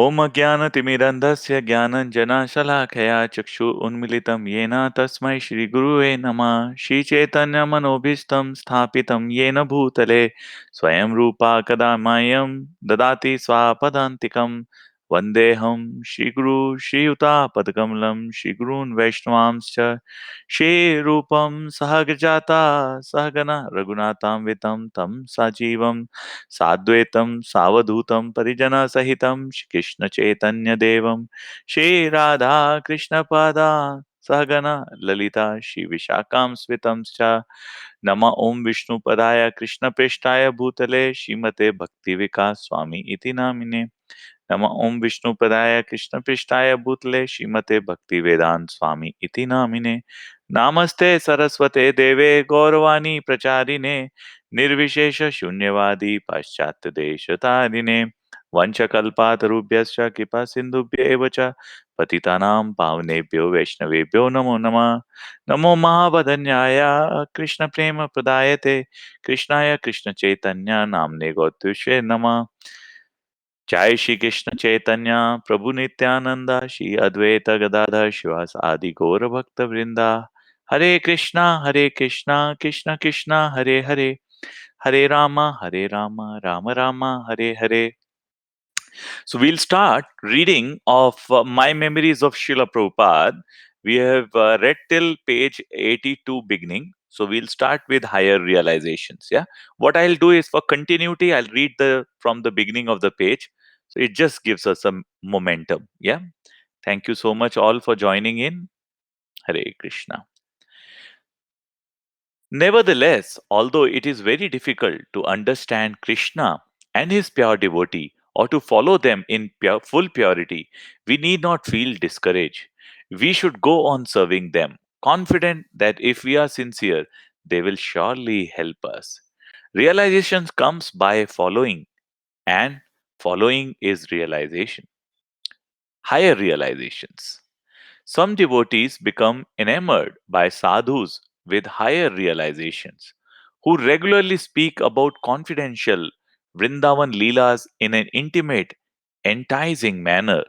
ओम अज्ञानतिमिरन्धस्य ज्ञानञ्जनशलाकया चक्षु उन्मिलितं येन तस्मै श्रीगुरुवे नमः। श्रीचैतन्यमनोभीष्टं स्थापितं येन भूतले स्वयं रूपा कदा मह्यं ददाति स्वापदान्तिकं। वन्देऽहं श्रीगुरू श्रीयुतापदकमलं श्रीगुरून् वैष्णवांश्च श्रीरूपं सहगजाता सहगना रघुनाथान्वितं तं सजीवं साद्वैतं सावधूतं परिजनसहितं कृष्णचैतन्यदेवं श्रीराधाकृष्णपादा सहगना ललिता श्रीविशाखां स्मितं च। नमः ॐ विष्णुपदाय कृष्णप्रेष्ठाय भूतले श्रीमते भक्तिविकास स्वामी इति नामिने। नमः ॐ विष्णुपदाय कृष्णपृष्ठाय भूतले श्रीमते भक्तिवेदांत स्वामी इति नामिने। नामस्ते सरस्वते देवे गौरवाणी प्रचारिणे निर्विशेष शून्यवादी पाश्चात्य देशतारिणे वंशकल्पातरुभ्यश्च कृपा सिन्धुभ्य एव च पतितानां पावनेभ्यो वैष्णवेभ्यो नमो नमः। नमो महावदन्याय कृष्ण प्रेम प्रदायते कृष्णाय कृष्ण चैतन्य नामने गौतुष्वे नमः। जय श्री कृष्ण चैतन्य प्रभु नित्यानंद श्री अद्वैत गदाधर शिवास आदि गौर भक्त वृंदा। हरे Krishna Krishna Krishna Hare Hare Hare Ram Ram Ram Hare Hare. So we'll start reading of My Memories of Srila Prabhupada. We have read till page 82 beginning. So we'll start with higher realizations. Yeah. What I'll do is for continuity, I'll read the from the beginning of the page. So it just gives us some momentum. Yeah. Thank you so much all for joining in. Hare Krishna. Nevertheless, although it is very difficult to understand Krishna and his pure devotee or to follow them in full purity, we need not feel discouraged. We should go on serving them, confident that if we are sincere, they will surely help us. Realization comes by following, and following is realization. Higher realizations. Some devotees become enamored by sadhus with higher realizations, who regularly speak about confidential Vrindavan Leelas in an intimate, enticing manner.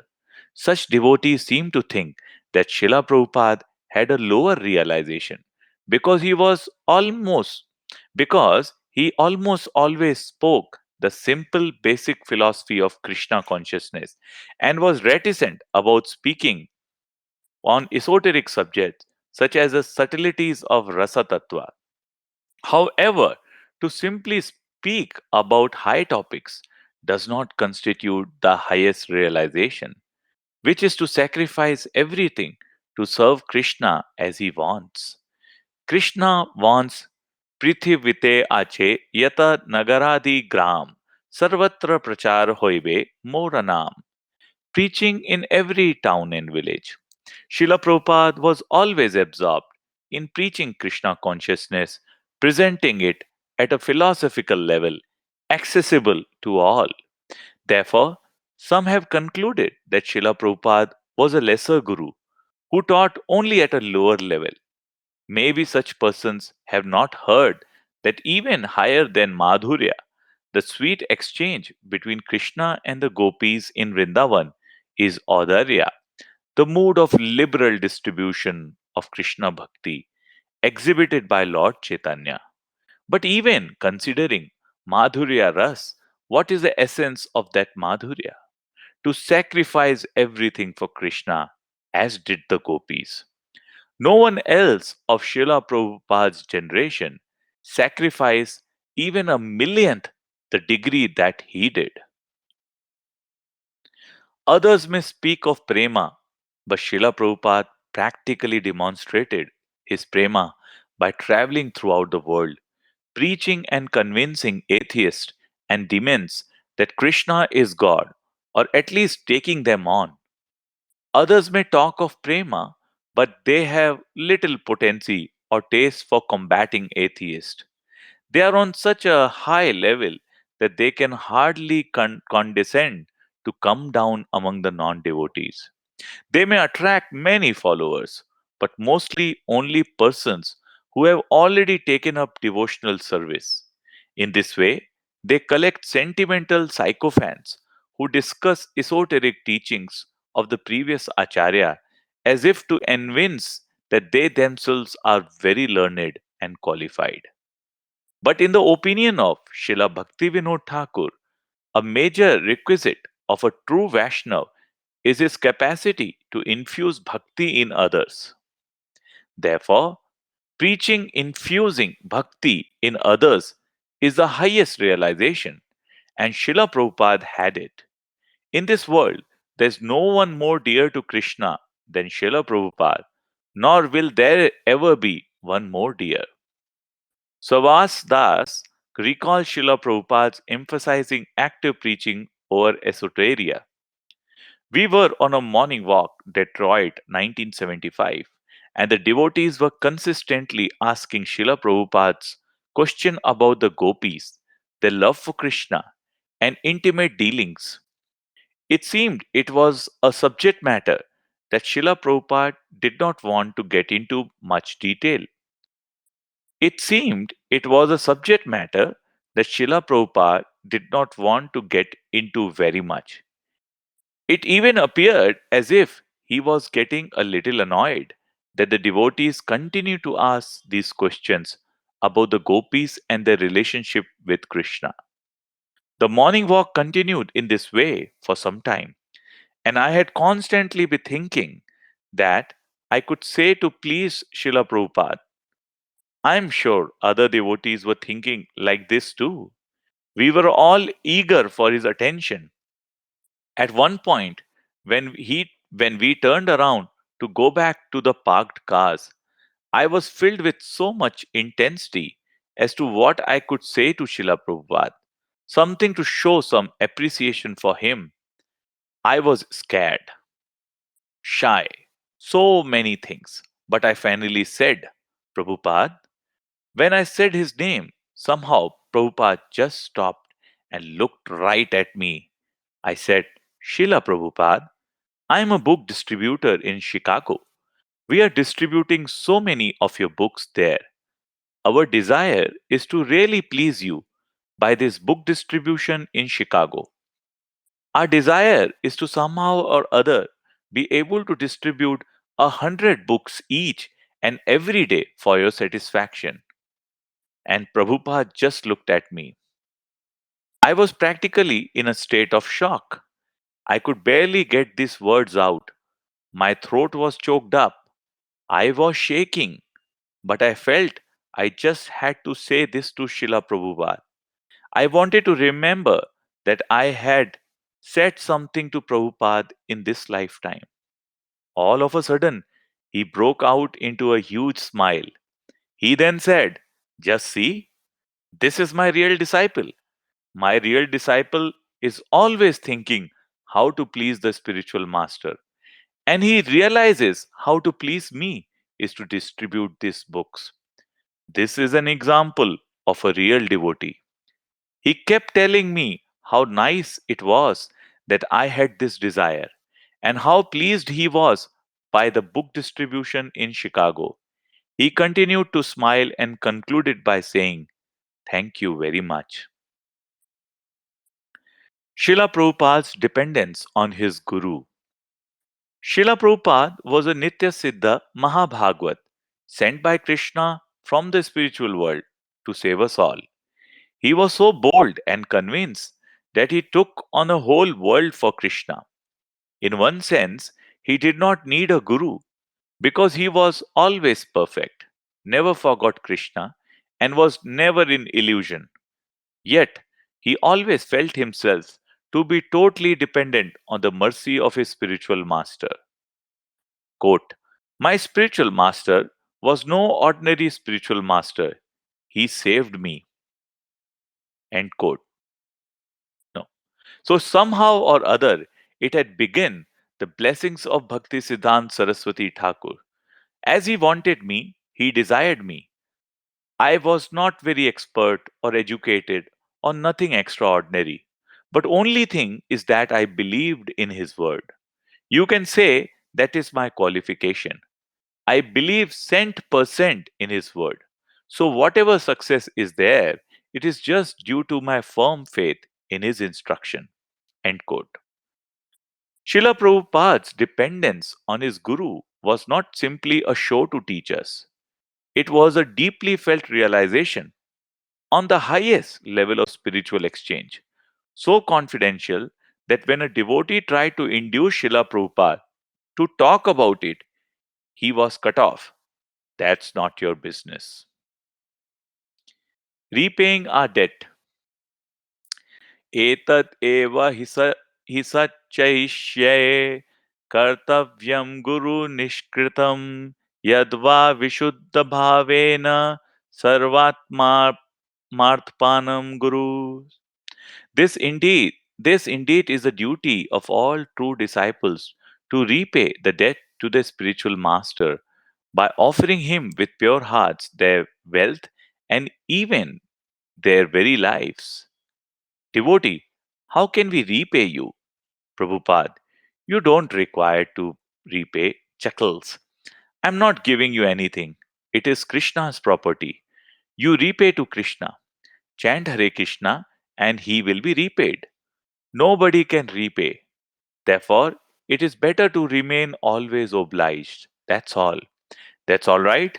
Such devotees seem to think that Srila Prabhupada had a lower realization because he almost always spoke the simple basic philosophy of Krishna consciousness and was reticent about speaking on esoteric subjects such as the subtleties of Rasa Tattva. However, to simply speak about high topics does not constitute the highest realization, which is to sacrifice everything to serve Krishna as he wants. Krishna wants Prithivite ache yata nagaradi gram sarvatra prachar hoibe moranam, preaching in every town and village. Srila Prabhupada was always absorbed in preaching Krishna consciousness, presenting it at a philosophical level accessible to all. Therefore, some have concluded that Srila Prabhupada was a lesser guru who taught only at a lower level. Maybe such persons have not heard that even higher than Madhurya, the sweet exchange between Krishna and the gopis in Vrindavan, is Audarya, the mood of liberal distribution of Krishna Bhakti exhibited by Lord Chaitanya. But even considering Madhurya Ras, what is the essence of that Madhurya? To sacrifice everything for Krishna, as did the gopis. No one else of Srila Prabhupada's generation sacrificed even a millionth the degree that he did. Others may speak of prema, but Srila Prabhupada practically demonstrated his prema by traveling throughout the world, preaching and convincing atheists and demons that Krishna is God, or at least taking them on. Others may talk of prema, but they have little potency or taste for combating atheists. They are on such a high level that they can hardly condescend to come down among the non devotees. They may attract many followers, but mostly only persons who have already taken up devotional service. In this way, they collect sentimental sycophants who discuss esoteric teachings of the previous Acharya as if to convince that they themselves are very learned and qualified. But in the opinion of Srila Bhaktivinoda Thakur, a major requisite of a true Vaishnav is his capacity to infuse bhakti in others. Therefore, preaching infusing bhakti in others is the highest realization, and Srila Prabhupada had it. In this world, there's no one more dear to Krishna than Srila Prabhupada, nor will there ever be one more dear. Savas Das recalls Srila Prabhupada's emphasizing active preaching over esoteria. We were on a morning walk, Detroit, 1975, and the devotees were consistently asking Srila Prabhupada's question about the gopis, their love for Krishna, and intimate dealings. It seemed it was a subject matter that Srila Prabhupada did not want to get into much detail. It seemed it was a subject matter that Srila Prabhupada did not want to get into very much. It even appeared as if he was getting a little annoyed that the devotees continued to ask these questions about the gopis and their relationship with Krishna. The morning walk continued in this way for some time, and I had constantly been thinking that I could say to please Srila Prabhupada. I'm sure other devotees were thinking like this too. We were all eager for his attention. At one point, when we turned around to go back to the parked cars, I was filled with so much intensity as to what I could say to Srila Prabhupada, something to show some appreciation for him. I was scared, shy, so many things. But I finally said, Prabhupada, when I said his name, somehow Prabhupada just stopped and looked right at me. I said, Srila Prabhupada, I am a book distributor in Chicago. We are distributing so many of your books there. Our desire is to really please you by this book distribution in Chicago. Our desire is to somehow or other be able to distribute 100 books each and every day for your satisfaction. And Prabhupada just looked at me. I was practically in a state of shock. I could barely get these words out. My throat was choked up. I was shaking, but I felt I just had to say this to Srila Prabhupada. I wanted to remember that I had said something to Prabhupada in this lifetime. All of a sudden, he broke out into a huge smile. He then said, Just see, this is my real disciple. My real disciple is always thinking how to please the spiritual master. And he realizes how to please me is to distribute these books. This is an example of a real devotee. He kept telling me how nice it was that I had this desire and how pleased he was by the book distribution in Chicago. He continued to smile and concluded by saying, Thank you very much. Srila Prabhupada's dependence on his guru. Srila Prabhupada was a Nitya Siddha Mahabhagavad sent by Krishna from the spiritual world to save us all. He was so bold and convinced that he took on a whole world for Krishna. In one sense, he did not need a guru because he was always perfect, never forgot Krishna, and was never in illusion. Yet, he always felt himself to be totally dependent on the mercy of his spiritual master. Quote, My spiritual master was no ordinary spiritual master. He saved me. End quote. No. So somehow or other, it had begun the blessings of Bhakti Siddhant Saraswati Thakur. As he wanted me, he desired me. I was not very expert or educated or nothing extraordinary. But only thing is that I believed in his word. You can say that is my qualification. I believe cent% in his word. So whatever success is there, it is just due to my firm faith in his instruction. End quote. Srila Prabhupada's dependence on his guru was not simply a show to teach us. It was a deeply felt realization on the highest level of spiritual exchange, so confidential that when a devotee tried to induce Srila Prabhupada to talk about it, he was cut off. That's not your business. Repaying our debt. एतत् एव हि सच्चैष्ये कर्तव्यं गुरुनिष्कृतं यद्वा विशुद्धभावेन सर्वात्मार्थपानं guru. This indeed is the duty of all true disciples to repay the debt to their spiritual master by offering him with pure hearts their wealth and even their very lives. Devotee, how can we repay you? Prabhupada, you don't require to repay chuckles. I'm not giving you anything. It is Krishna's property. You repay to Krishna. Chant Hare Krishna and he will be repaid. Nobody can repay. Therefore, it is better to remain always obliged. That's all. That's all right.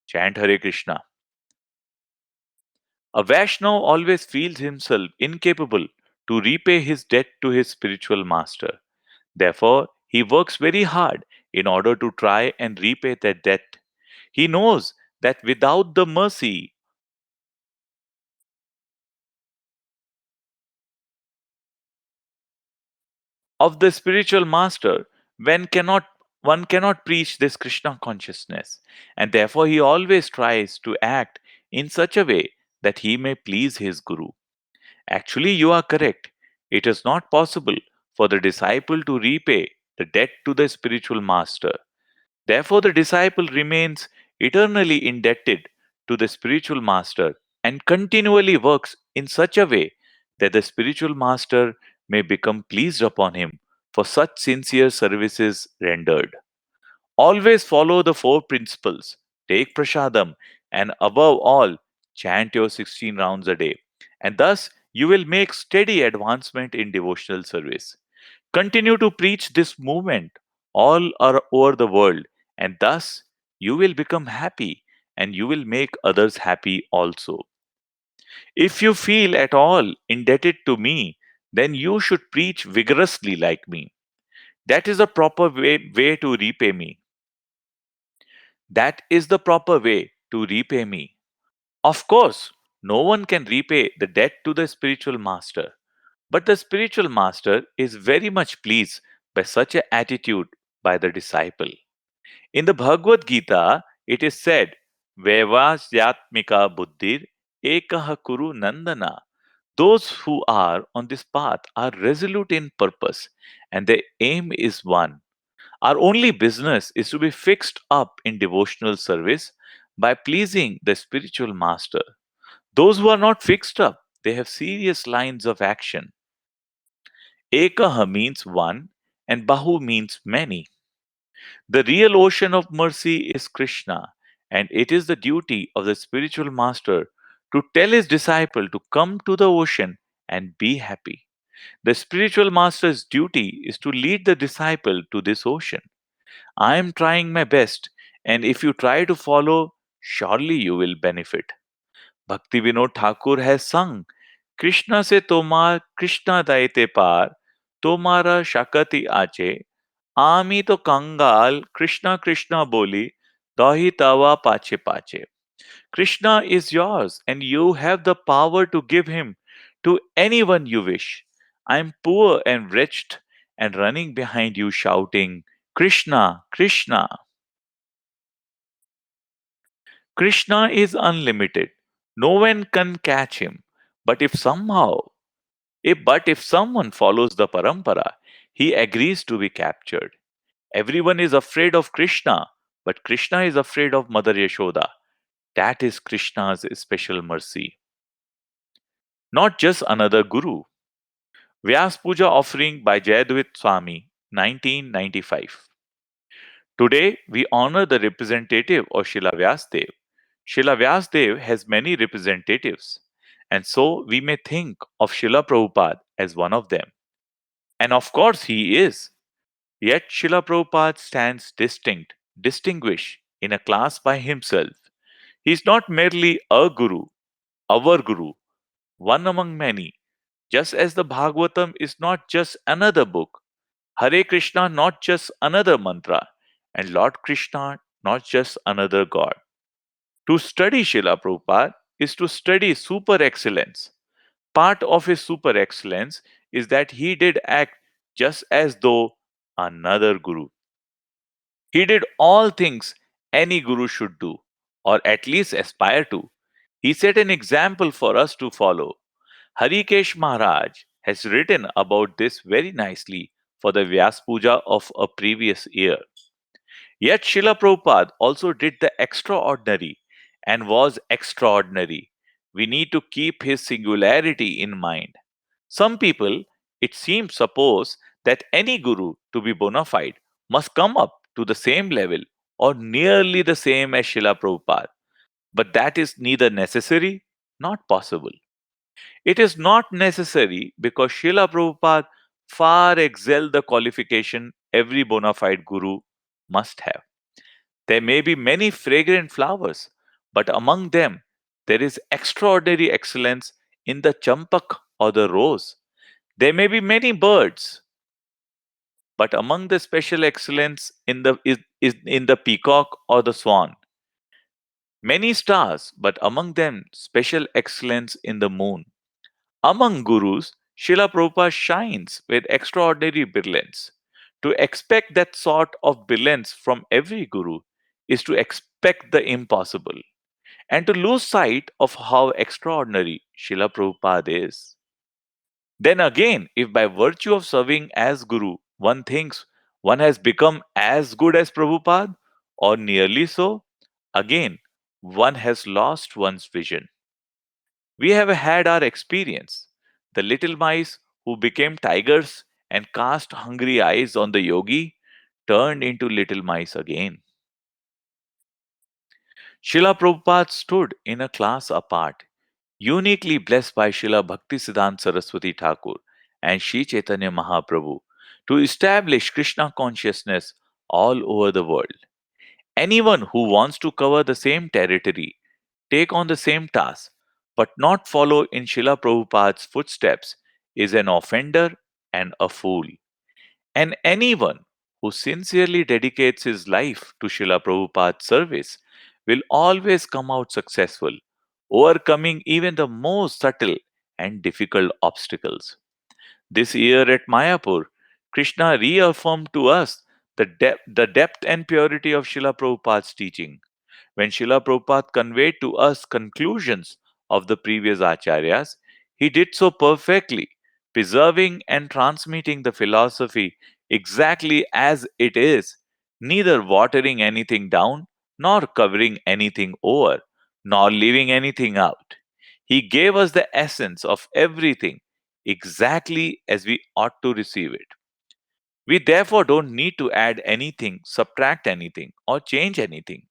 Chant Hare Krishna. A Vaishnav always feels himself incapable to repay his debt to his spiritual master. Therefore, he works very hard in order to try and repay that debt. He knows that without the mercy of the spiritual master, one cannot preach this Krishna consciousness, and therefore he always tries to act in such a way that he may please his guru. Actually, you are correct. It is not possible for the disciple to repay the debt to the spiritual master. Therefore, the disciple remains eternally indebted to the spiritual master and continually works in such a way that the spiritual master may become pleased upon him for such sincere services rendered. Always follow the four principles, take prasadam, and above all, chant your 16 rounds a day. And thus, you will make steady advancement in devotional service. Continue to preach this movement over the world, and thus you will become happy and you will make others happy also. If you feel at all indebted to me, then you should preach vigorously like me. That is the proper way to repay me. That is the proper way to repay me. Of course, no one can repay the debt to the spiritual master, but the spiritual master is very much pleased by such an attitude by the disciple. In the Bhagavad Gita, it is said, Vevasyatmika buddhir ekaha kuru nandana. Those who are on this path are resolute in purpose, and their aim is one. Our only business is to be fixed up in devotional service by pleasing the spiritual master. Those who are not fixed up, they have serious lines of action. Ekaha means one, and Bahu means many. The real ocean of mercy is Krishna, and it is the duty of the spiritual master to tell his disciple to come to the ocean and be happy. The spiritual master's duty is to lead the disciple to this ocean. I am trying my best, and if you try to follow, surely you will benefit. Bhakti Vinod Thakur has sung, Krishna se tomar Krishna daite par, tomara shakati ache, Ami to Kangal, Krishna Krishna boli, Dahi Tawa Pache Pache. Krishna is yours, and you have the power to give him to anyone you wish. I am poor and wretched, and running behind you shouting, Krishna, Krishna. Krishna is unlimited. No one can catch him. But if someone follows the parampara, he agrees to be captured. Everyone is afraid of Krishna, but Krishna is afraid of Mother Yashoda. That is Krishna's special mercy. Not just another guru. Vyas Puja offering by Jayadvit Swami, 1995. Today, we honor the representative of Srila Vyasdev. Srila Vyasdev has many representatives, and so we may think of Srila Prabhupada as one of them. And of course he is. Yet Srila Prabhupada stands distinguished in a class by himself. He is not merely a guru, our guru, one among many, just as the Bhagavatam is not just another book, Hare Krishna not just another mantra, and Lord Krishna not just another God. To study Srila Prabhupada is to study super excellence. Part of his super excellence is that he did act just as though another guru. He did all things any guru should do, or at least aspire to. He set an example for us to follow. Harikesh Maharaj has written about this very nicely for the Vyas Puja of a previous year. Yet Srila Prabhupada also did the extraordinary and was extraordinary. We need to keep his singularity in mind. Some people, it seems, suppose that any guru to be bona fide must come up to the same level or nearly the same as Srila Prabhupada. But that is neither necessary nor possible. It is not necessary because Srila Prabhupada far excelled the qualification every bona fide guru must have. There may be many fragrant flowers, but among them there is extraordinary excellence in the champak or the rose. There may be many birds, but among the special excellence is in the peacock or the swan. Many stars, but among them special excellence in the moon. Among gurus, Srila Prabhupada shines with extraordinary brilliance. To expect that sort of brilliance from every guru is to expect the impossible and to lose sight of how extraordinary Srila Prabhupada is. Then again, if by virtue of serving as Guru one thinks one has become as good as Prabhupada, or nearly so, again one has lost one's vision. We have had our experience. The little mice who became tigers and cast hungry eyes on the yogi turned into little mice again. Srila Prabhupada stood in a class apart, uniquely blessed by Srila Bhaktisiddhanta Saraswati Thakur and Sri Chaitanya Mahaprabhu to establish Krishna consciousness all over the world. Anyone who wants to cover the same territory, take on the same task, but not follow in Srila Prabhupada's footsteps is an offender and a fool. And anyone who sincerely dedicates his life to Srila Prabhupada's service will always come out successful, overcoming even the most subtle and difficult obstacles. This year at Mayapur, Krishna reaffirmed to us the depth and purity of Srila Prabhupada's teaching. When Srila Prabhupada conveyed to us conclusions of the previous acharyas, he did so perfectly, preserving and transmitting the philosophy exactly as it is, neither watering anything down, nor covering anything over, nor leaving anything out. He gave us the essence of everything exactly as we ought to receive it. We therefore don't need to add anything, subtract anything, or change anything.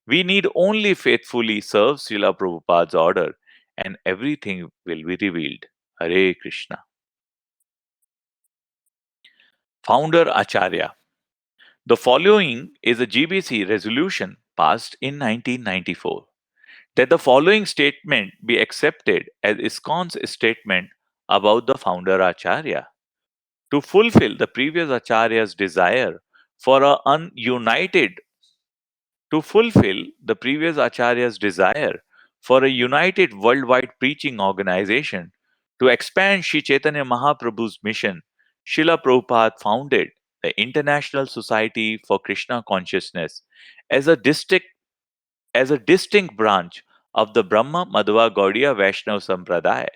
We need only faithfully serve Srila Prabhupada's order, and everything will be revealed. Hare Krishna. Founder Acharya. The following is a GBC resolution passed in 1994 that the following statement be accepted as ISKCON's statement about the founder Acharya. To fulfill the previous Acharya's desire for a ununited to fulfill the previous Acharya's desire for a united worldwide preaching organization to expand Sri Chaitanya Mahaprabhu's mission, Srila Prabhupada founded the International Society for Krishna Consciousness as as a distinct branch of the Brahma Madhva Gaudiya Vaishnava Sampradaya.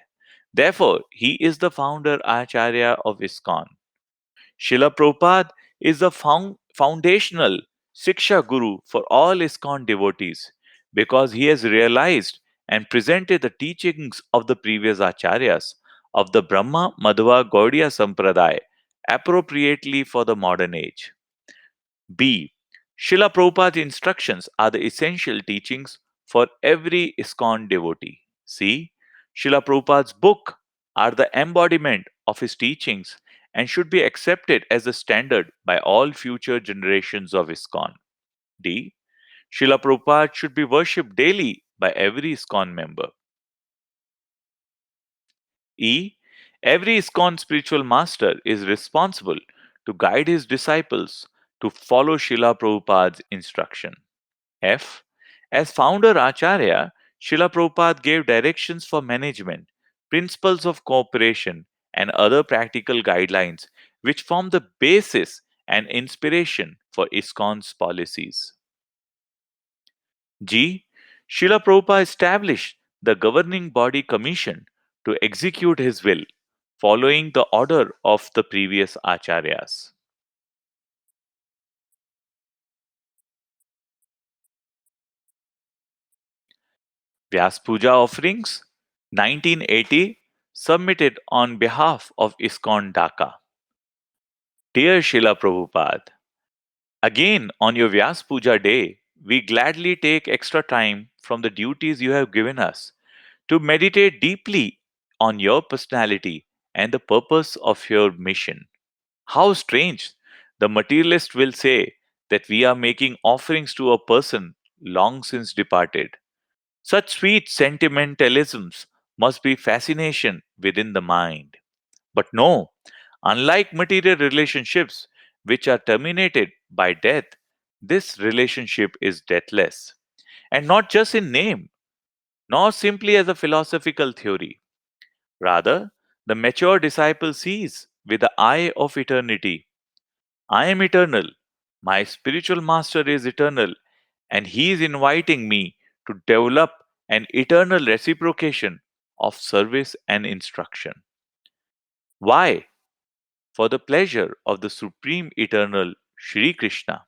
Therefore, he is the founder Acharya of ISKCON. Srila Prabhupada is the foundational Siksha Guru for all ISKCON devotees because he has realized and presented the teachings of the previous Acharyas of the Brahma Madhva Gaudiya Sampradaya appropriately for the modern age. B. Srila Prabhupada's instructions are the essential teachings for every ISKCON devotee. C. Srila Prabhupada's book are the embodiment of his teachings and should be accepted as the standard by all future generations of ISKCON. D. Srila Prabhupada should be worshipped daily by every ISKCON member. E. Every ISKCON spiritual master is responsible to guide his disciples to follow Srila Prabhupada's instruction. F. As founder Acharya, Srila Prabhupada gave directions for management, principles of cooperation, and other practical guidelines which form the basis and inspiration for ISKCON's policies. G. Srila Prabhupada established the governing body commission to execute his will, following the order of the previous acharyas. Vyas Puja offerings 1980 submitted on behalf of ISKCON Dhaka. Dear Srila Prabhupada, again on your Vyas Puja day, we gladly take extra time from the duties you have given us to meditate deeply on your personality and the purpose of your mission. How strange! The materialist will say that we are making offerings to a person long since departed. Such sweet sentimentalisms must be fascination within the mind. But no, unlike material relationships, which are terminated by death, this relationship is deathless. And not just in name, nor simply as a philosophical theory. Rather, the mature disciple sees with the eye of eternity. I am eternal. My spiritual master is eternal, and he is inviting me to develop an eternal reciprocation of service and instruction. Why? For the pleasure of the supreme eternal Sri Krishna.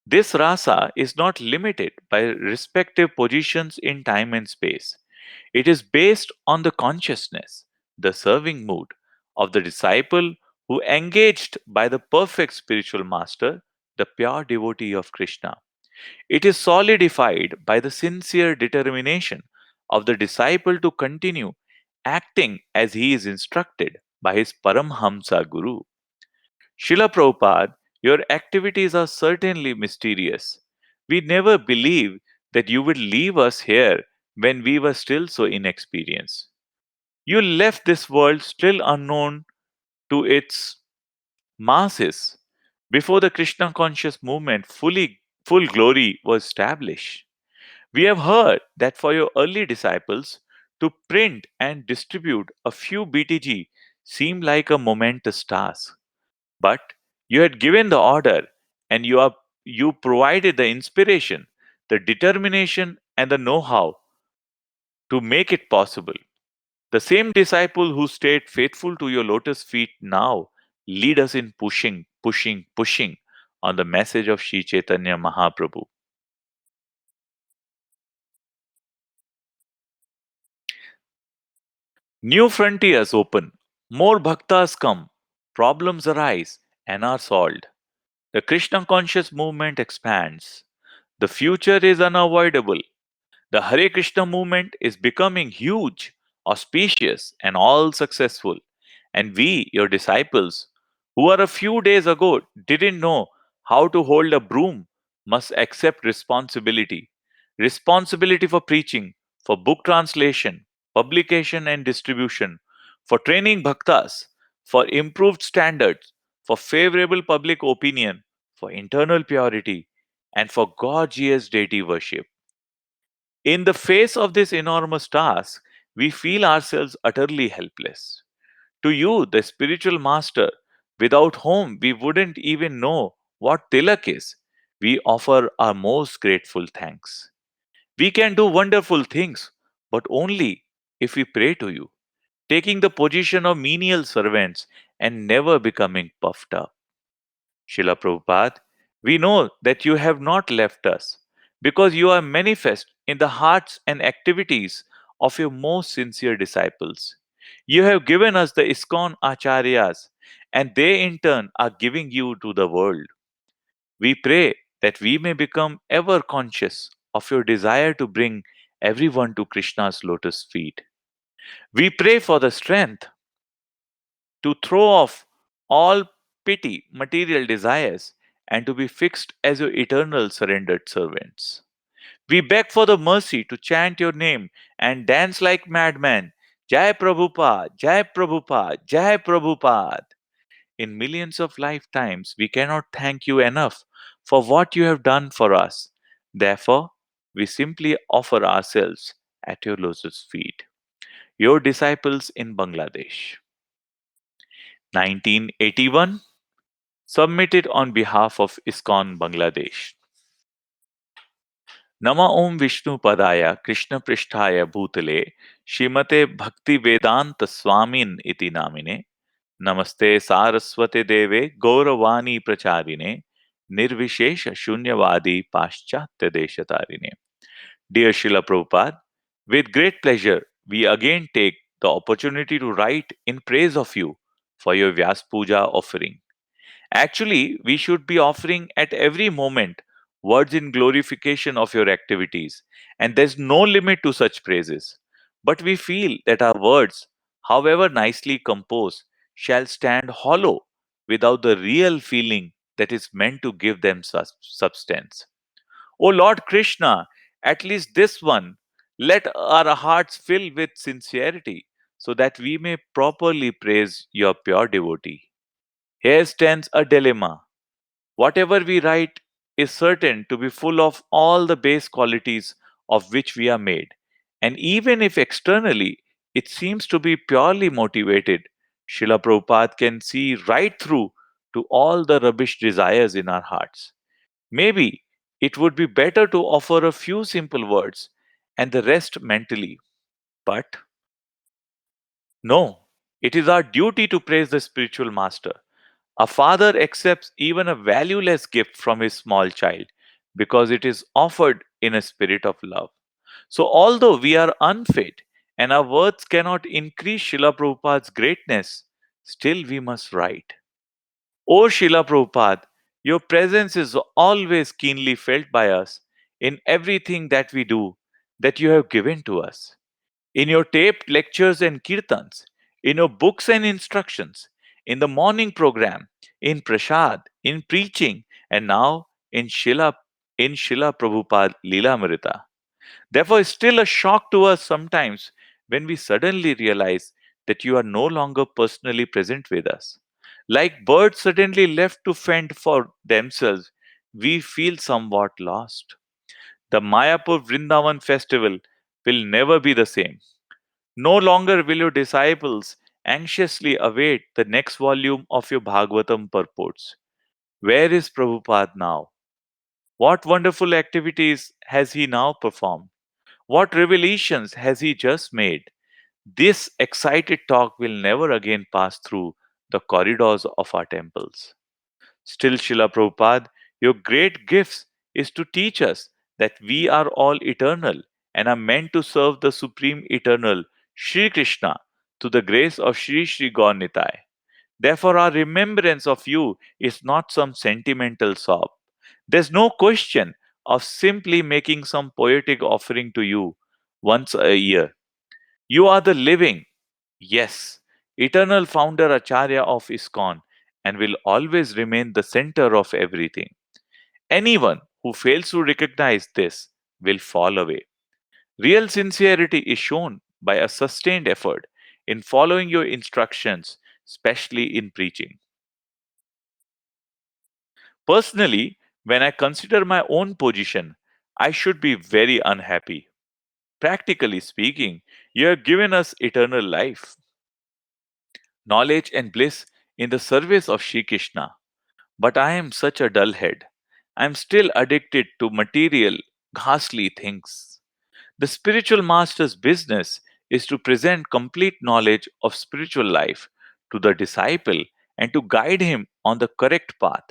This rasa is not limited by respective positions in time and space. It is based on the consciousness, the serving mood of the disciple who engaged by the perfect spiritual master, the pure devotee of Krishna. It is solidified by the sincere determination of the disciple to continue acting as he is instructed by his Paramhamsa Guru. Srila Prabhupada, your activities are certainly mysterious. We never believed that you would leave us here when we were still so inexperienced. You left this world still unknown to its masses before the Krishna conscious movement full glory was established. We have heard that for your early disciples to print and distribute a few BTG seemed like a momentous task. But you had given the order and you provided the inspiration, the determination and the know-how to make it possible. The same disciple who stayed faithful to your lotus feet now lead us in pushing on the message of Sri Chaitanya Mahaprabhu. New frontiers open, more bhaktas come, problems arise and are solved. The Krishna conscious movement expands. The future is unavoidable. The Hare Krishna movement is becoming huge, auspicious, and all successful. And we, your disciples, who are a few days ago didn't know how to hold a broom, must accept responsibility. Responsibility for preaching, for book translation, publication and distribution, for training bhaktas, for improved standards, for favorable public opinion, for internal purity, and for gorgeous deity worship. In the face of this enormous task, we feel ourselves utterly helpless. To you, the spiritual master, without whom we wouldn't even know what tilak is, we offer our most grateful thanks. We can do wonderful things, but only if we pray to you, taking the position of menial servants and never becoming puffed up. Srila Prabhupada, we know that you have not left us because you are manifest in the hearts and activities of your most sincere disciples. You have given us the ISKCON Acharyas, and they in turn are giving you to the world. We pray that we may become ever conscious of your desire to bring everyone to Krishna's lotus feet. We pray for the strength to throw off all petty material desires and to be fixed as your eternal surrendered servants. We beg for the mercy to chant your name and dance like madmen. Jai Prabhupada, Jai Prabhupada, Jai Prabhupada. In millions of lifetimes, we cannot thank you enough for what you have done for us. Therefore, we simply offer ourselves at your lotus feet. Your disciples in Bangladesh. 1981. Submitted on behalf of ISKCON Bangladesh. Nama Om Vishnu Padaya Krishna Pristhaya Bhutale Shrimate Bhakti Vedanta Swamin iti namine Namaste Saraswate Deve Gauravani Pracharine Nirvishesha Shunyavadi Paschatya Deshatarine. Dear Srila Prabhupada, with great pleasure we again take the opportunity to write in praise of you for your Vyas Puja offering. Actually, we should be offering at every moment words in glorification of your activities, and there's no limit to such praises. But we feel that our words, however nicely composed, shall stand hollow without the real feeling that is meant to give them substance. O Lord Krishna, at least this one, let our hearts fill with sincerity so that we may properly praise your pure devotee. Here stands a dilemma. Whatever we write is certain to be full of all the base qualities of which we are made. And even if externally it seems to be purely motivated, Srila Prabhupada can see right through to all the rubbish desires in our hearts. Maybe it would be better to offer a few simple words and the rest mentally. But no, it is our duty to praise the spiritual master. A father accepts even a valueless gift from his small child because it is offered in a spirit of love. So, although we are unfit and our words cannot increase Srila Prabhupada's greatness, still we must write. O Srila Prabhupada, your presence is always keenly felt by us in everything that we do that you have given to us. In your taped lectures and kirtans, in your books and instructions, in the morning program, in prasad, in preaching, and now in Shila Prabhupada Leelamrita. Therefore, it's still a shock to us sometimes when we suddenly realize that you are no longer personally present with us. Like birds suddenly left to fend for themselves, we feel somewhat lost. The Mayapur Vrindavan festival will never be the same. No longer will your disciples anxiously await the next volume of your Bhagavatam purports. Where is Prabhupada now? What wonderful activities has he now performed? What revelations has he just made? This excited talk will never again pass through the corridors of our temples. Still, Srila Prabhupada, your great gifts is to teach us that we are all eternal and are meant to serve the Supreme Eternal, Sri Krishna, to the grace of Sri Sri Gaur Nitai. Therefore, our remembrance of you is not some sentimental sob. There's no question of simply making some poetic offering to you once a year. You are the living, yes, eternal founder Acharya of ISKCON and will always remain the center of everything. Anyone who fails to recognize this will fall away. Real sincerity is shown by a sustained effort in following your instructions, especially in preaching. Personally, when I consider my own position, I should be very unhappy. Practically speaking, you have given us eternal life, knowledge, and bliss in the service of Shri Krishna. But I am such a dullhead. I am still addicted to material, ghastly things. The spiritual master's business is to present complete knowledge of spiritual life to the disciple and to guide him on the correct path.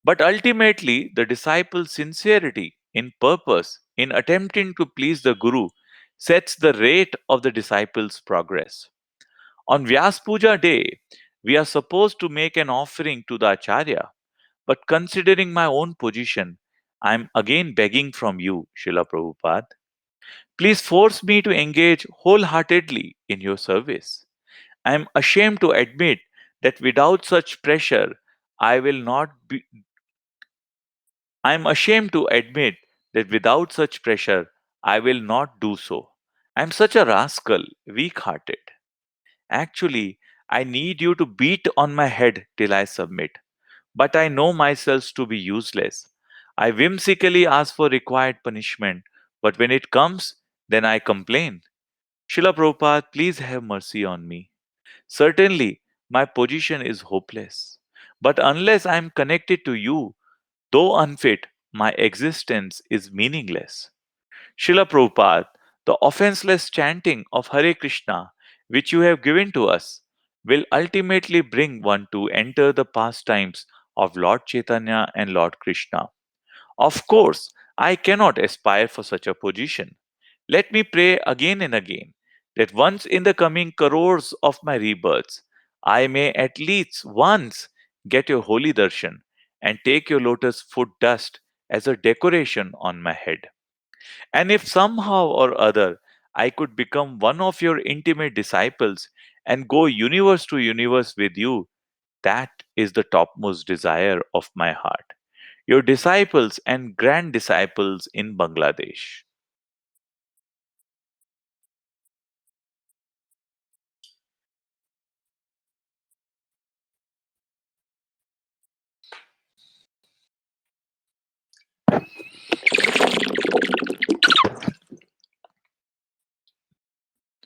But ultimately, the disciple's sincerity in purpose in attempting to please the Guru sets the rate of the disciple's progress. On Vyas Puja day, we are supposed to make an offering to the Acharya, but considering my own position, I am again begging from you, Srila Prabhupada. Please force me to engage wholeheartedly in your service. I am ashamed to admit that without such pressure, I will not be. I am ashamed to admit that without such pressure, I will not do so. I am such a rascal, weak hearted. Actually, I need you to beat on my head till I submit. But I know myself to be useless. I whimsically ask for required punishment, but when it comes, then I complain. Srila Prabhupada, please have mercy on me. Certainly, my position is hopeless. But unless I am connected to you, though unfit, my existence is meaningless. Srila Prabhupada, the offenseless chanting of Hare Krishna, which you have given to us, will ultimately bring one to enter the pastimes of Lord Chaitanya and Lord Krishna. Of course, I cannot aspire for such a position. Let me pray again and again that once in the coming crores of my rebirths, I may at least once get your holy darshan and take your lotus foot dust as a decoration on my head. And if somehow or other I could become one of your intimate disciples and go universe to universe with you, that is the topmost desire of my heart. Your disciples and grand disciples in Bangladesh.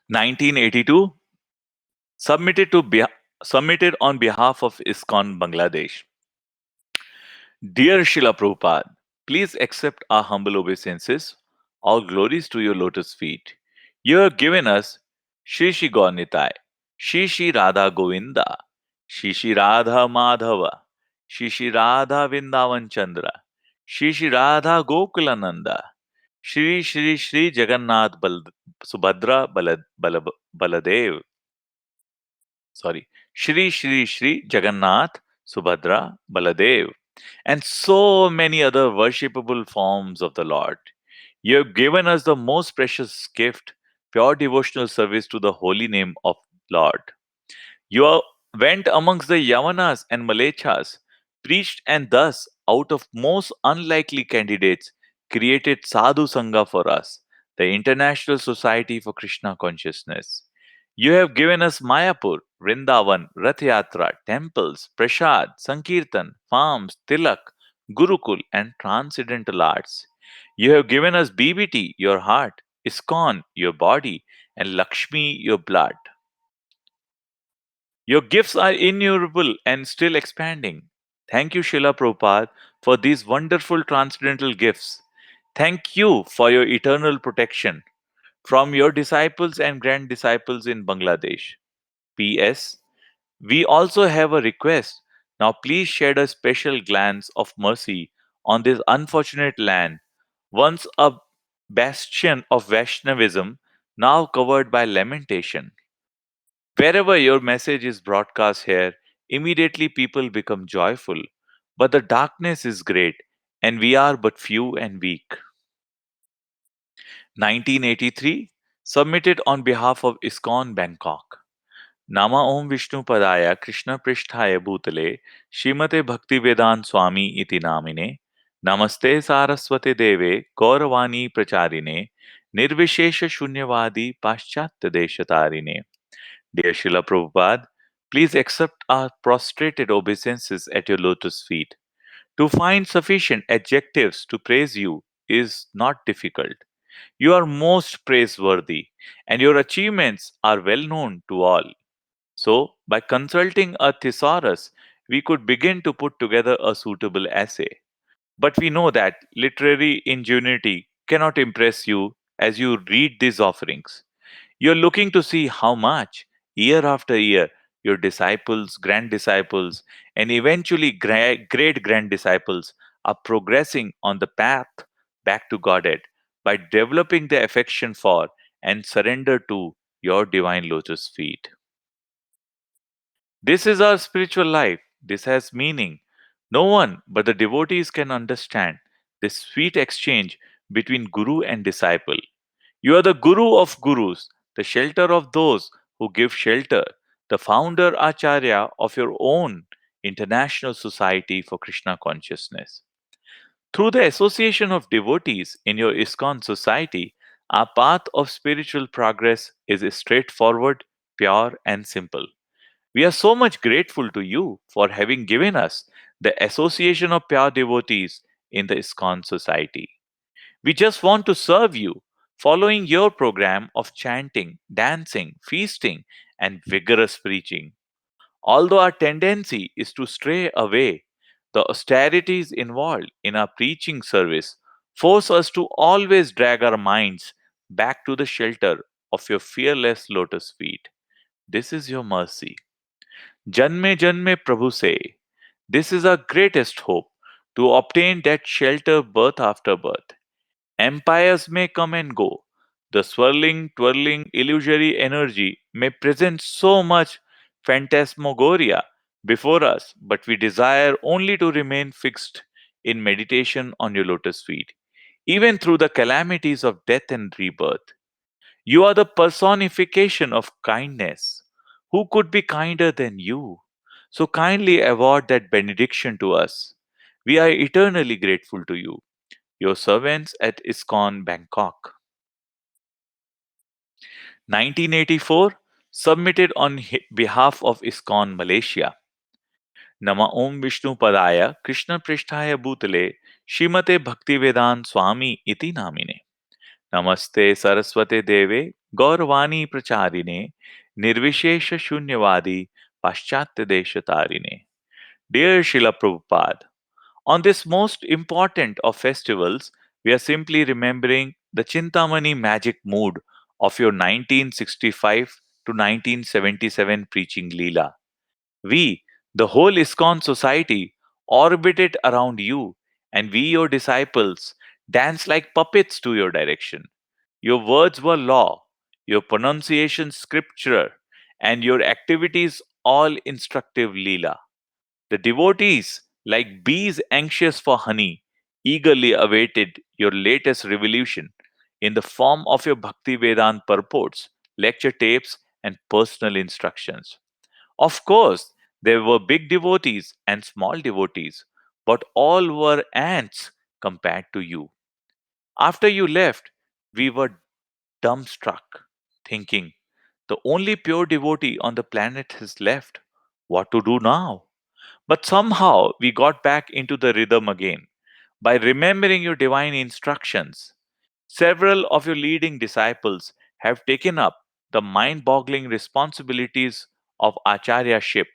1982, submitted submitted on behalf of ISKCON Bangladesh. Dear Srila Prabhupada, please accept our humble obeisances. All glories to your lotus feet. You have given us Shri Shri Gaur Nitai, Shri Shri Radha Govinda, Shri Shri Radha Madhava, Shri Shri Radha Vindavan Chandra, Shri Shri Radha Gokulananda, Shri Shri Shri Jagannath Subhadra Baladev, sorry, Shri Shri Shri Jagannath Subhadra Baladev, and so many other worshipable forms of the Lord. You have given us the most precious gift, pure devotional service to the holy name of Lord. Went amongst the Yavanas and Malechas, preached, and thus, out of most unlikely candidates, created Sadhu Sangha for us, the International Society for Krishna Consciousness. You have given us Mayapur, Vrindavan, Rath Yatra, temples, prasad, sankirtan, farms, tilak, gurukul, and transcendental arts. You have given us BBT, your heart, ISKCON, your body, and Lakshmi, your blood. Your gifts are innumerable and still expanding. Thank you, Srila Prabhupada, for these wonderful transcendental gifts. Thank you for your eternal protection from your disciples and grand disciples in Bangladesh. P.S. We also have a request. Now, please shed a special glance of mercy on this unfortunate land, once a bastion of Vaishnavism, now covered by lamentation. Wherever your message is broadcast here, immediately people become joyful. But the darkness is great, and we are but few and weak. 1983, submitted on behalf of ISKCON Bangkok. Nama Om Vishnu Padaya Krishna Pristhaya Bhutale Shrimate Bhaktivedant Swami iti namine Namaste Saraswate Deve Gauravani Pracharine Nirvishesha Shunyavadi Paschatya Deshatarine. Dear Srila Prabhupada, please accept our prostrated obeisances at your lotus feet. To find sufficient adjectives to praise you is not difficult. You are most praiseworthy, and your achievements are well known to all. So, by consulting a thesaurus, we could begin to put together a suitable essay. But we know that literary ingenuity cannot impress you as you read these offerings. You're looking to see how much, year after year, your disciples, grand disciples, and eventually great grand disciples are progressing on the path back to Godhead by developing their affection for and surrender to your divine lotus feet. This is our spiritual life. This has meaning. No one but the devotees can understand this sweet exchange between Guru and disciple. You are the Guru of Gurus, the shelter of those who give shelter, the founder Acharya of your own International Society for Krishna Consciousness. Through the association of devotees in your ISKCON society, our path of spiritual progress is straightforward, pure, and simple. We are so much grateful to you for having given us the association of pure devotees in the ISKCON society. We just want to serve you, following your program of chanting, dancing, feasting, and vigorous preaching. Although our tendency is to stray away, the austerities involved in our preaching service force us to always drag our minds back to the shelter of your fearless lotus feet. This is your mercy. Janme Janme Prabhu say, this is our greatest hope to obtain that shelter birth after birth. Empires may come and go. The swirling, twirling, illusory energy may present so much phantasmagoria before us, but we desire only to remain fixed in meditation on your lotus feet, even through the calamities of death and rebirth. You are the personification of kindness. Who could be kinder than you? So kindly award that benediction to us. We are eternally grateful to you, your servants at ISKCON Bangkok. 1984, submitted on behalf of ISKCON Malaysia. Nama Om Vishnu Padaya Krishna Prishtaya Bhutale Shrimate Bhaktivedant Swami Iti Namine. Namaste Saraswate Deve Gaurvani Pracharine Nirvishesha Shunyavadi Paschatya Deshatarine. Dear Srila Prabhupada, on this most important of festivals, we are simply remembering the Chintamani magic mood of your 1965 to 1977 preaching Leela. We, the whole ISKCON society, orbited around you, and we, your disciples, danced like puppets to your direction. Your words were law, your pronunciation scripture, and your activities all instructive Leela. The devotees, like bees anxious for honey, eagerly awaited your latest revolution in the form of your Bhakti Vedant purports, lecture tapes, and personal instructions. Of course, there were big devotees and small devotees, but all were ants compared to you. After you left, we were dumbstruck, thinking, the only pure devotee on the planet has left. What to do now? But somehow we got back into the rhythm again by remembering your divine instructions. Several of your leading disciples have taken up the mind boggling responsibilities of Acharyaship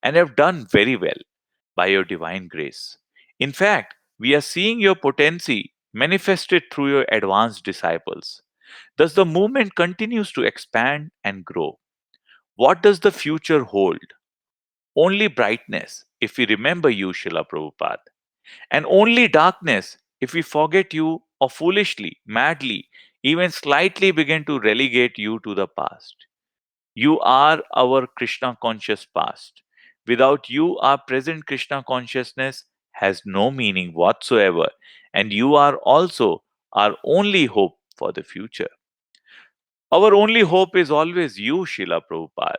and have done very well by your divine grace. In fact, we are seeing your potency manifested through your advanced disciples. Thus, the movement continues to expand and grow. What does the future hold? Only brightness if we remember you, Srila Prabhupada, and only darkness if we forget you or foolishly, madly, even slightly begin to relegate you to the past. You are our Krishna conscious past. Without you, our present Krishna consciousness has no meaning whatsoever, and you are also our only hope for the future. Our only hope is always you, Srila Prabhupada.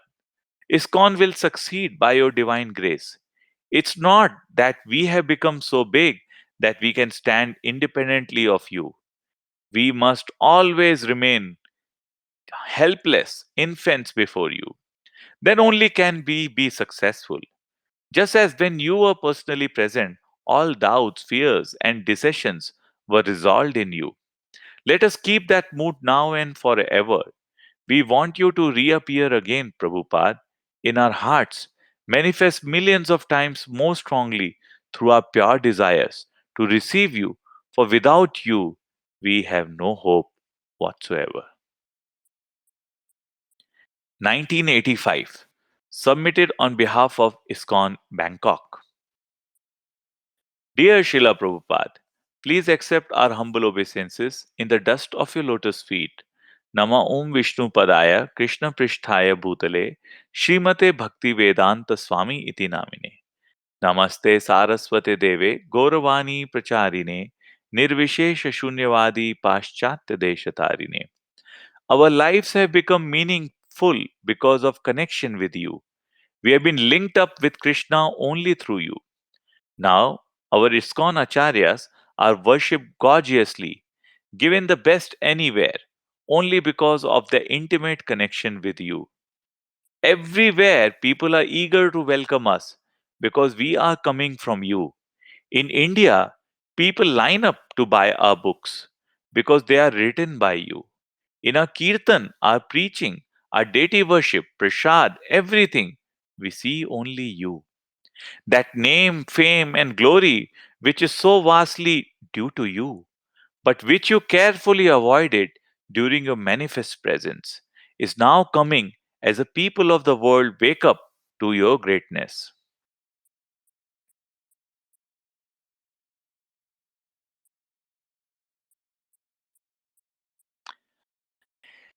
ISKCON will succeed by your divine grace. It's not that we have become so big that we can stand independently of you. We must always remain helpless infants before you. Then only can we be successful. Just as when you were personally present, all doubts, fears, and decisions were resolved in you. Let us keep that mood now and forever. We want you to reappear again, Prabhupada, in our hearts, manifest millions of times more strongly through our pure desires to receive you, for without you, we have no hope whatsoever. 1985. Submitted on behalf of ISKCON Bangkok. Dear Srila Prabhupada, please accept our humble obeisances in the dust of your lotus feet. Nama Om Vishnu Padaya Krishna Pristhaya Bhutale Srimate Bhakti Vedanta Swami Iti Namine. Namaste Saraswate Deve Gauravani Pracharine Nirvishesha Shunyavadi Paschatya Deshatarine. Our lives have become meaningful full because of connection with you. We have been linked up with Krishna only through you. Now, our ISKCON Acharyas are worshipped gorgeously, given the best anywhere, only because of their intimate connection with you. Everywhere, people are eager to welcome us because we are coming from you. In India, people line up to buy our books because they are written by you. In our kirtan, our preaching, our deity worship, prasad, everything, we see only you. That name, fame, and glory, which is so vastly due to you, but which you carefully avoided during your manifest presence, is now coming as the people of the world wake up to your greatness.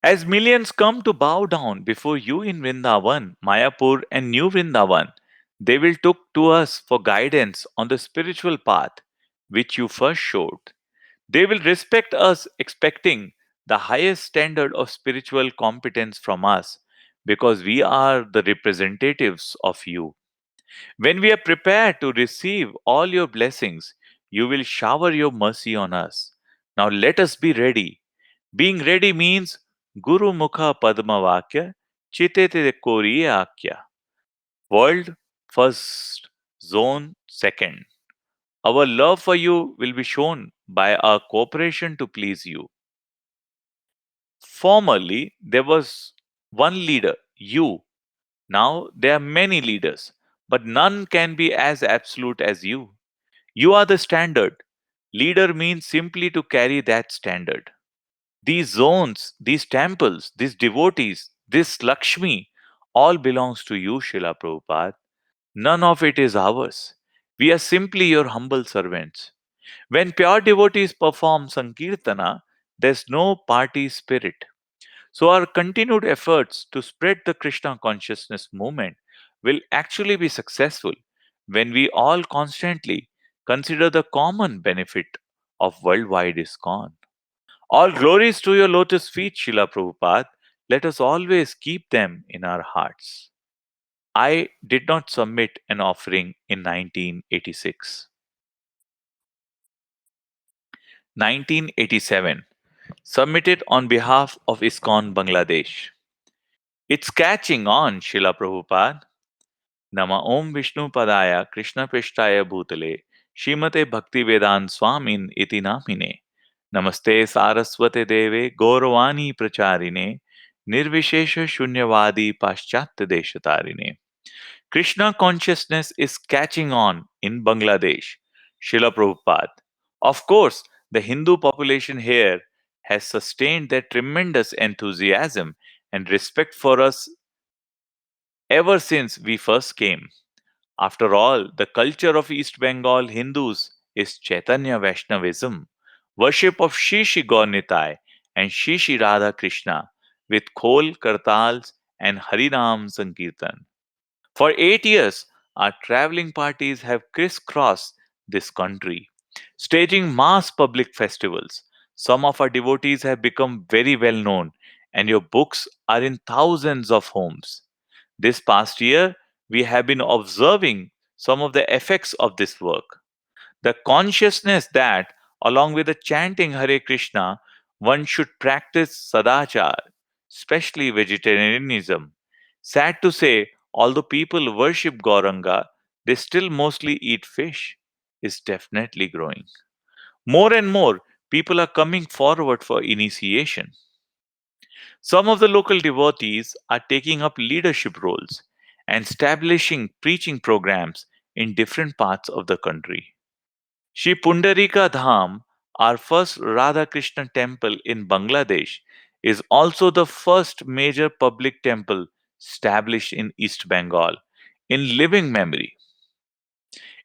As millions come to bow down before you in Vrindavan, Mayapur, and New Vrindavan, they will look to us for guidance on the spiritual path which you first showed. They will respect us, expecting the highest standard of spiritual competence from us because we are the representatives of you. When we are prepared to receive all your blessings, you will shower your mercy on us. Now let us be ready. Being ready means Guru Mukha Padma Vakya Chitete Koriya Akya. World first, zone second. Our love for you will be shown by our cooperation to please you. Formerly, there was one leader, you. Now there are many leaders, but none can be as absolute as you. You are the standard. Leader means simply to carry that standard. These zones, these temples, these devotees, this Lakshmi, all belongs to you, Srila Prabhupada. None of it is ours. We are simply your humble servants. When pure devotees perform Sankirtana, there's no party spirit. So, our continued efforts to spread the Krishna consciousness movement will actually be successful when we all constantly consider the common benefit of worldwide ISKCON. All glories to your lotus feet, Srila Prabhupada. Let us always keep them in our hearts. I did not submit an offering in 1986. 1987. Submitted on behalf of ISKCON Bangladesh. It's catching on, Srila Prabhupada. Nama Om Vishnu Padaya Krishna Peshtaya Bhutale Shrimate Bhakti Vedan Swamin Iti Namine Namaste Saraswate Deve Gauravani Pracharine Nirvishesha Shunyavadi Paschatya Deshatarine. Krishna consciousness is catching on in Bangladesh, Srila Prabhupada. Of course, the Hindu population here has sustained their tremendous enthusiasm and respect for us ever since we first came. After all, the culture of East Bengal Hindus is Chaitanya Vaishnavism, worship of Shri Shri Gaur Nitai and Shri Shri Radha Krishna with Khol Kartals and Harinam Sankirtan. For 8 years, our traveling parties have crisscrossed this country, staging mass public festivals. Some of our devotees have become very well known, and your books are in thousands of homes. This past year, we have been observing some of the effects of this work. The consciousness that, along with the chanting Hare Krishna, one should practice sadachar, especially vegetarianism. Sad to say, although people worship Gauranga, they still mostly eat fish, is definitely growing. More and more people are coming forward for initiation. Some of the local devotees are taking up leadership roles and establishing preaching programs in different parts of the country. Shri Pundarika Dham, our first Radha Krishna temple in Bangladesh, is also the first major public temple established in East Bengal in living memory.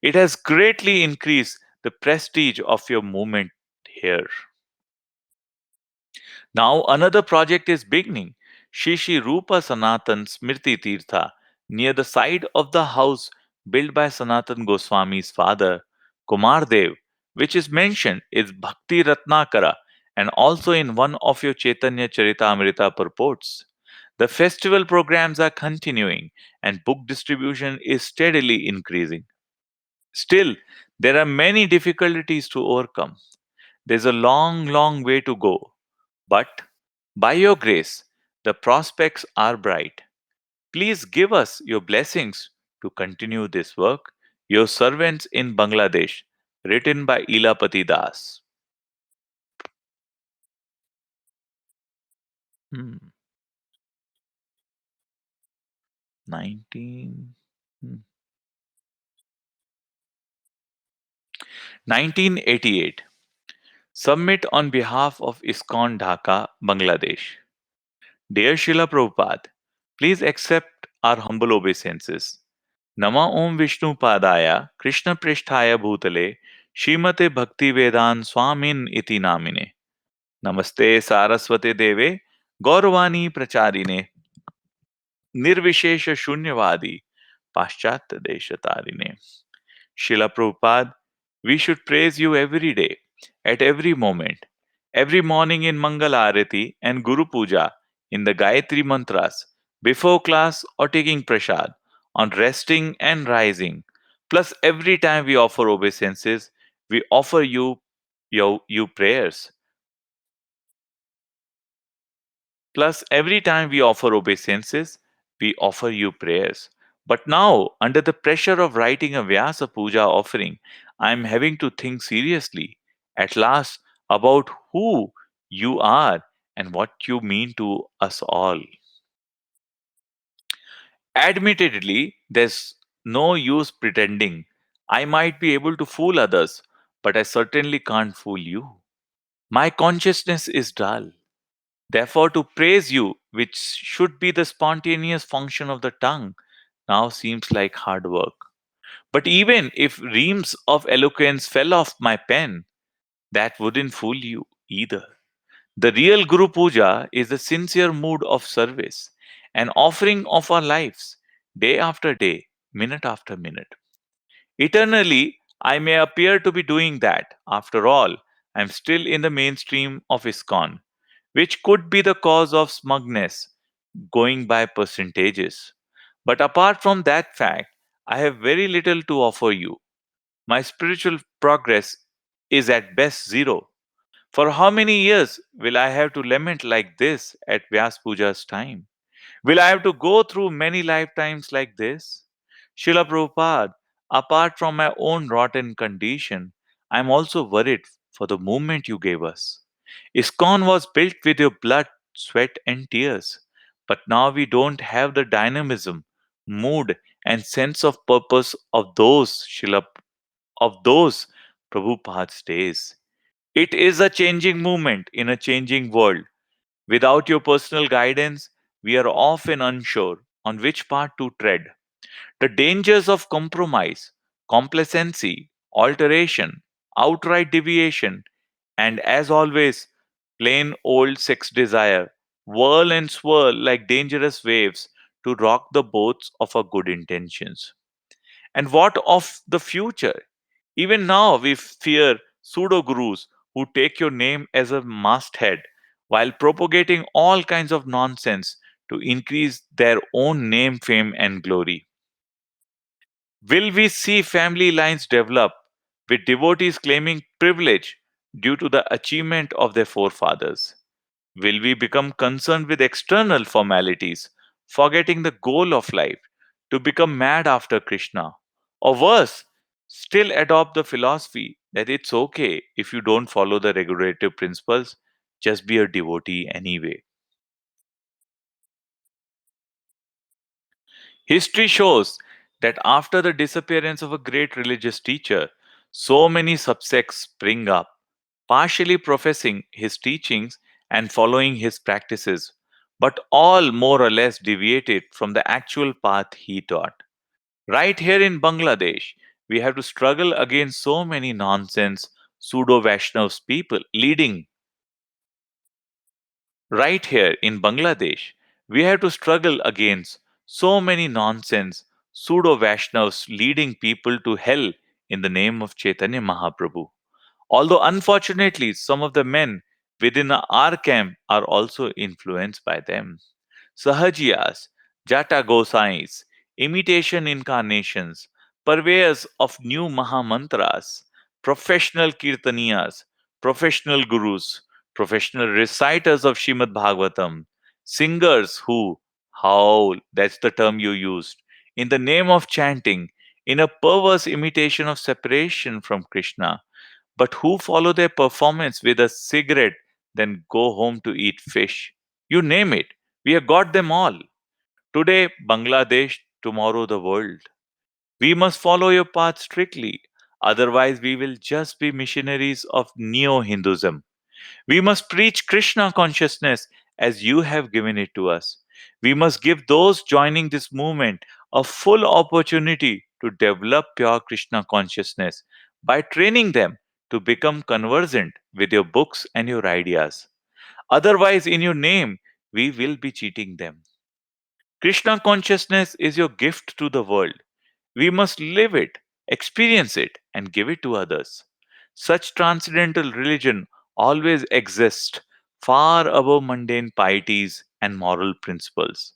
It has greatly increased the prestige of your movement here. Now another project is beginning. Shishi Rupa Sanatan Smriti Tirtha, near the side of the house built by Sanatan Goswami's father, Kumar Dev, which is mentioned is Bhakti Ratnakara and also in one of your Chaitanya Charitamrita purports. The festival programs are continuing, and book distribution is steadily increasing. Still, there are many difficulties to overcome. There's a long, long way to go. But by your grace, the prospects are bright. Please give us your blessings to continue this work. Your servants in Bangladesh, written by Ilapati Das. Hmm, 19, hmm. 1988. Submit on behalf of ISKCON Dhaka, Bangladesh. Dear Srila Prabhupada, please accept our humble obeisances. Nama Om Vishnu Padaya, Krishna Pristhaya Bhutale, Shrimate Bhakti Vedan Swamin Iti Namine. Namaste Saraswate Deve, Gauravani Pracharine, Nirvishesha Shunyavadi, Paschat Deshatarine. Srila Prabhupada, we should praise you every day, at every moment, every morning in Mangal Arati and Guru Puja, in the Gayatri Mantras, before class or taking prasad, on resting and rising. Plus, every time we offer obeisances, we offer you prayers. Plus, every time we offer obeisances, we offer you prayers. But now, under the pressure of writing a Vyasa Puja offering, I am having to think seriously, at last, about who you are and what you mean to us all. Admittedly, there's no use pretending. I might be able to fool others, but I certainly can't fool you. My consciousness is dull. Therefore, to praise you, which should be the spontaneous function of the tongue, now seems like hard work. But even if reams of eloquence fell off my pen, that wouldn't fool you either. The real Guru Puja is the sincere mood of service, an offering of our lives, day after day, minute after minute. Eternally, I may appear to be doing that. After all, I am still in the mainstream of ISKCON, which could be the cause of smugness going by percentages. But apart from that fact, I have very little to offer you. My spiritual progress is at best zero. For how many years will I have to lament like this at Vyas Puja's time? Will I have to go through many lifetimes like this? Srila Prabhupada, apart from my own rotten condition, I am also worried for the movement you gave us. ISKCON was built with your blood, sweat, and tears. But now we don't have the dynamism, mood, and sense of purpose of those Prabhupada's days. It is a changing movement in a changing world. Without your personal guidance, we are often unsure on which path to tread. The dangers of compromise, complacency, alteration, outright deviation, and as always, plain old sex desire whirl and swirl like dangerous waves to rock the boats of our good intentions. And what of the future? Even now, we fear pseudo gurus who take your name as a masthead while propagating all kinds of nonsense to increase their own name, fame, and glory. Will we see family lines develop with devotees claiming privilege due to the achievement of their forefathers? Will we become concerned with external formalities, forgetting the goal of life, to become mad after Krishna? Or worse, still adopt the philosophy that it's okay if you don't follow the regulative principles, just be a devotee anyway? History shows that after the disappearance of a great religious teacher, so many subsects spring up, partially professing his teachings and following his practices, but all more or less deviated from the actual path he taught. Right here in Bangladesh, we have to struggle against so many nonsense pseudo Vaishnavas people leading. Right here in Bangladesh, we have to struggle against so many nonsense pseudo Vaishnavas leading people to hell in the name of Chaitanya Mahaprabhu. Although unfortunately, some of the men within our camp are also influenced by them. Sahajiyas, Jata Gosais, imitation incarnations, purveyors of new Mahamantras, professional Kirtaniyas, professional gurus, professional reciters of Shrimad Bhagavatam, singers who howl, that's the term you used, in the name of chanting, in a perverse imitation of separation from Krishna, but who follow their performance with a cigarette, then go home to eat fish. You name it, we have got them all. Today, Bangladesh, tomorrow, the world. We must follow your path strictly, otherwise, we will just be missionaries of neo Hinduism. We must preach Krishna consciousness as you have given it to us. We must give those joining this movement a full opportunity to develop pure Krishna consciousness by training them to become conversant with your books and your ideas. Otherwise, in your name, we will be cheating them. Krishna consciousness is your gift to the world. We must live it, experience it, and give it to others. Such transcendental religion always exists far above mundane pieties and moral principles.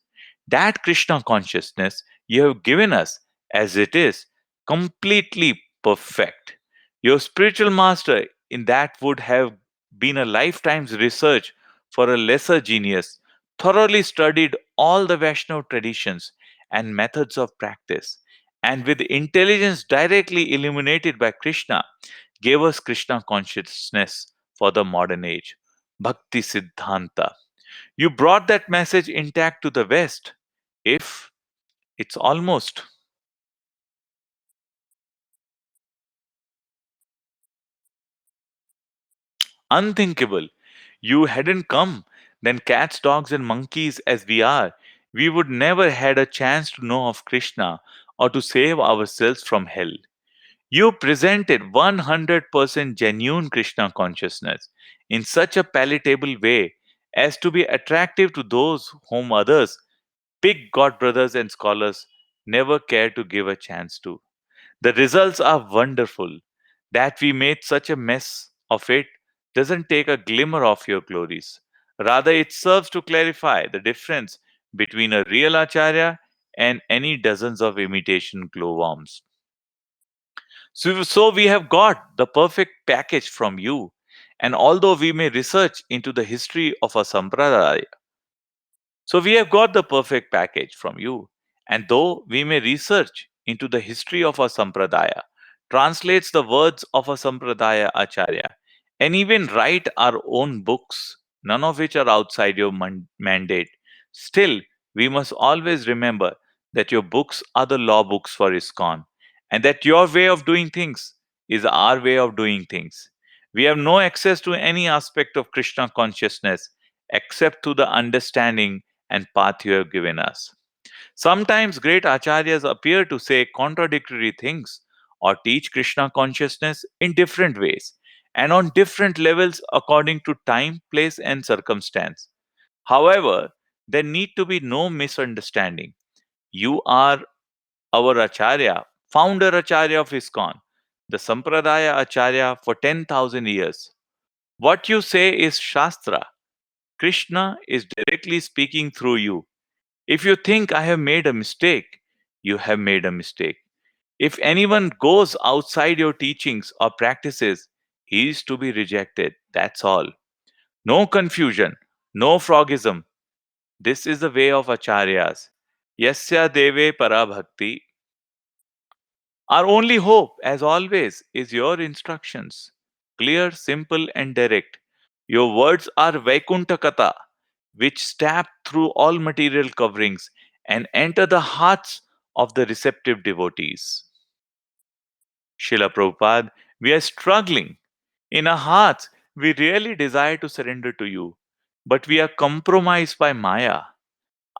That Krishna consciousness you have given us as it is, completely perfect. Your spiritual master in that would have been a lifetime's research for a lesser genius, thoroughly studied all the Vaishnava traditions and methods of practice, and with intelligence directly illuminated by Krishna, gave us Krishna consciousness for the modern age. Bhakti Siddhanta. You brought that message intact to the West. If it's almost unthinkable, you hadn't come, then cats, dogs, and monkeys as we are, we would never had a chance to know of Krishna or to save ourselves from hell. You presented 100% genuine Krishna consciousness in such a palatable way as to be attractive to those whom others, big god brothers and scholars, never care to give a chance to. The results are wonderful. That we made such a mess of it doesn't take a glimmer of your glories. Rather, it serves to clarify the difference between a real Acharya and any dozens of imitation glowworms. So we have got the perfect package from you. And although we may research into the history of a sampradaya, so we have got the perfect package from you. And though we may research into the history of a sampradaya, translates the words of a sampradaya acharya, and even write our own books, none of which are outside your mandate, still we must always remember that your books are the law books for ISKCON, and that your way of doing things is our way of doing things. We have no access to any aspect of Krishna consciousness except to the understanding and path you have given us. Sometimes great acharyas appear to say contradictory things or teach Krishna consciousness in different ways and on different levels according to time, place, and circumstance. However, there need to be no misunderstanding. You are our acharya, founder acharya of ISKCON, the Sampradaya acharya for 10,000 years. What you say is Shastra. Krishna is directly speaking through you. If you think I have made a mistake, you have made a mistake. If anyone goes outside your teachings or practices, he is to be rejected. That's all. No confusion, no frogism. This is the way of acharyas. Yasya deve para bhakti. Our only hope, as always, is your instructions. Clear, simple, and direct. Your words are Vaikuntha Katha, which stab through all material coverings and enter the hearts of the receptive devotees. Srila Prabhupada, we are struggling. In our hearts, we really desire to surrender to you, but we are compromised by Maya.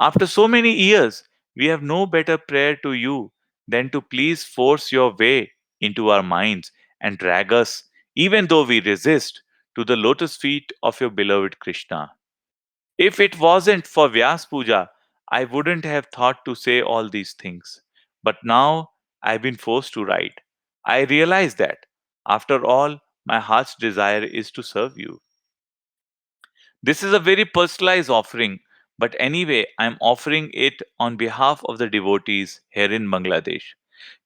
After so many years, we have no better prayer to you than to please force your way into our minds and drag us, even though we resist, to the lotus feet of your beloved Krishna. If it wasn't for Vyas Puja, I wouldn't have thought to say all these things. But now I've been forced to write. I realize that, after all, my heart's desire is to serve you. This is a very personalized offering, But anyway, I'm offering it on behalf of the devotees here in Bangladesh.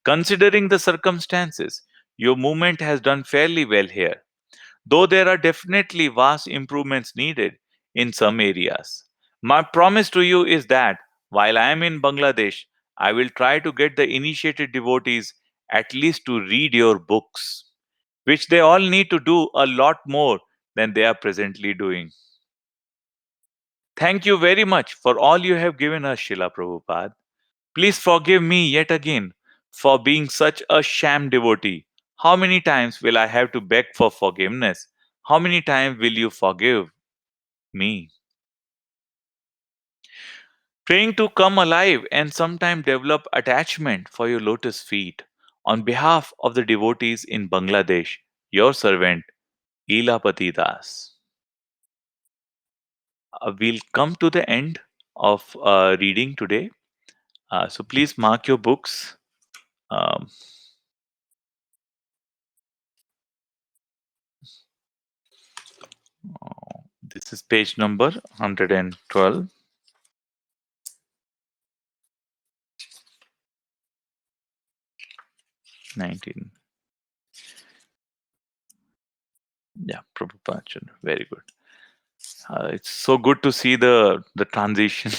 Considering the circumstances, your movement has done fairly well here, though there are definitely vast improvements needed in some areas. My promise to you is that while I am in Bangladesh, I will try to get the initiated devotees at least to read your books, which they all need to do a lot more than they are presently doing. Thank you very much for all you have given us, Srila Prabhupada. Please forgive me yet again for being such a sham devotee. How many times will I have to beg for forgiveness? How many times will you forgive me? Praying to come alive and sometime develop attachment for your lotus feet. On behalf of the devotees in Bangladesh, your servant, Ilapati Das. We'll come to the end of reading today. So please mark your books. Um, this is page number 112, 19. Yeah, Prabhupada. Very good. It's so good to see the transition.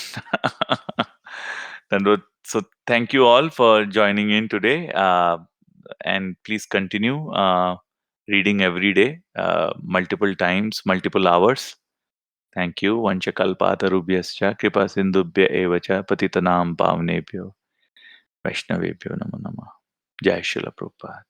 So thank you all for joining in today, and please continue reading every day, multiple times, multiple hours. Thank you. Vanchakalpatarubhyascha kripa sindhubhya evacha patitanam pavnebhyo vaishnavebhyo namo namah. Jai Srila Prabhupada.